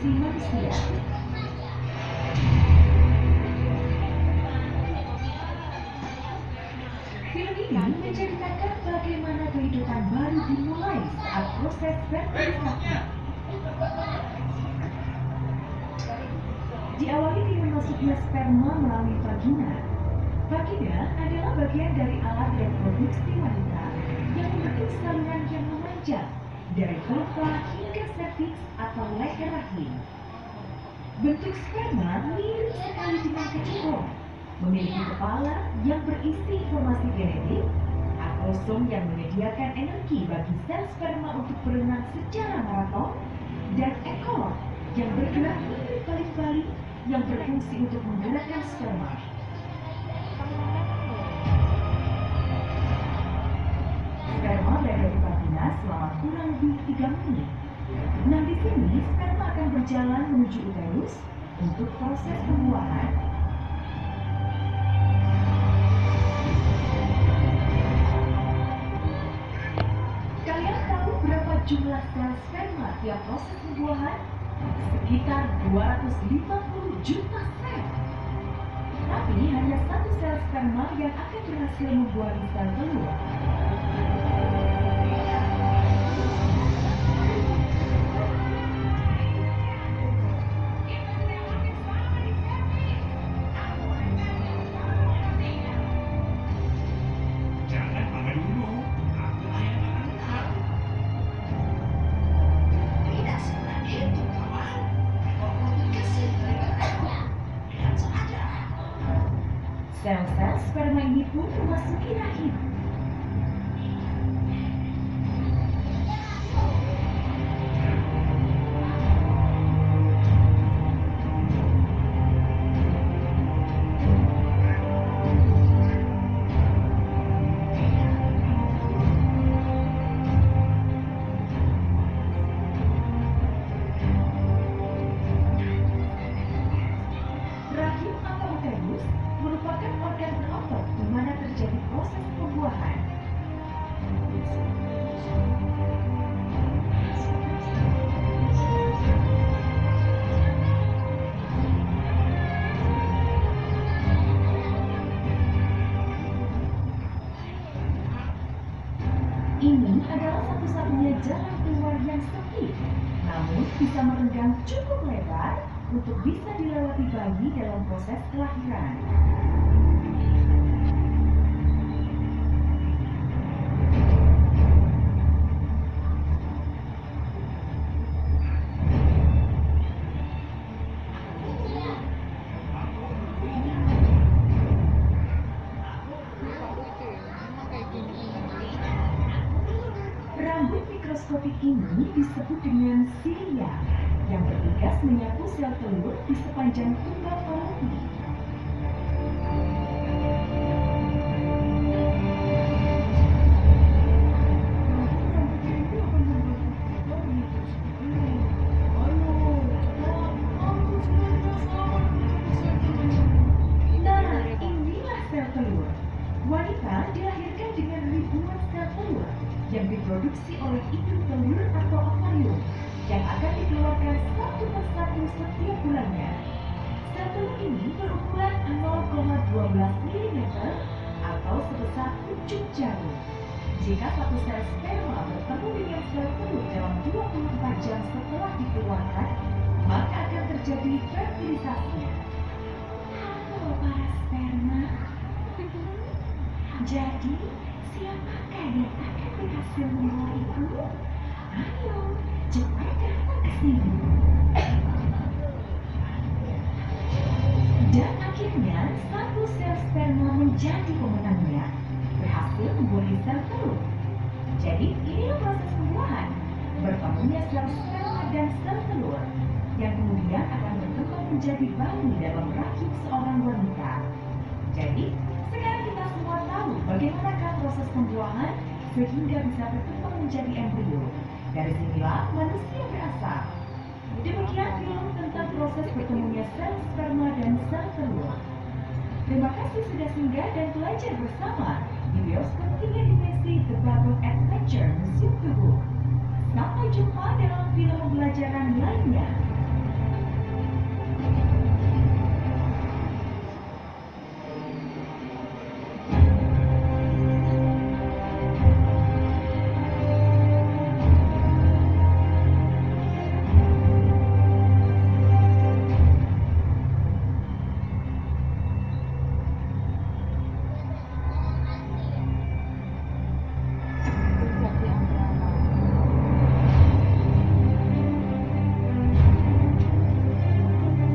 reproduksi manusia. Film ini menceritakan bagaimana kehidupan baru dimulai saat proses fertilisasi. Diawali dengan masuknya sperma melalui vagina. Vagina adalah bagian dari alat reproduksi wanita yang membentuk saluran yang memanjang dari vulva hingga serviks atau leher rahim. Bentuk sperma mirip sekali dengan kecebong, memiliki kepala yang berisi informasi genetik, akrosom yang menyediakan energi bagi sel sperma untuk berenang secara maraton, dan ekor yang bergerak mirip balik-balik yang berfungsi untuk menggerakkan sperma. Sperma berada di vagina selama kurang lebih 3 menit. Nah, di sini sperma akan berjalan menuju uterus untuk proses pembuahan. Kalian tahu berapa jumlah sel sperma tiap proses pembuahan? Sekitar 250 juta sel. Tapi hanya satu sel sperma yang akan berhasil membuat sel telur. Sel-sel sperma ini pun memasuki rahim. Rahim atau uterus merupakan organ berotot di mana terjadi proses pembuahan. Ini adalah satu-satunya jalan keluar yang sempit, namun bisa merenggang cukup lebar untuk bisa dilewati bayi dalam proses kelahiran. Rambut mikroskopik ini disebut dengan silia, yang bertugas menyapu sel telur di sepanjang tumbal fallopi. Nah, inilah sel telur. Wanita dilahirkan dengan ribuan sel telur yang diproduksi oleh induk telur atau akvarium yang akan dikeluarkan satu persatu setiap bulannya. Sel telur ini berukuran 0,12 mm atau sebesar ujung jarum. Jika satu sel sperma bertemu dengan sel telur dalam 24 jam setelah dikeluarkan, maka akan terjadi fertilisasi. Halo para sperma. Jadi, siapakah yang akan berhasil membawa ibu? Ayo, cepat datang ke sini. Dan akhirnya, satu sel sperma menjadi pemenangnya, berhasil membuat sel telur. Jadi, inilah proses pembuahan, bertemunya sel sperma dan sel telur, yang kemudian akan berkembang menjadi bayi dalam rahim seorang wanita. Jadi, sekarang kita semua tahu bagaimanakah proses pembuahan sehingga bisa berkembang menjadi embrio. Dari sinilah manusia berasal. Demikian film tentang proses bertemunya sel sperma dan sel telur. Terima kasih sudah singgah dan belajar bersama di bioskop 3 dimensi The Bubble Adventure Museum Tubuh.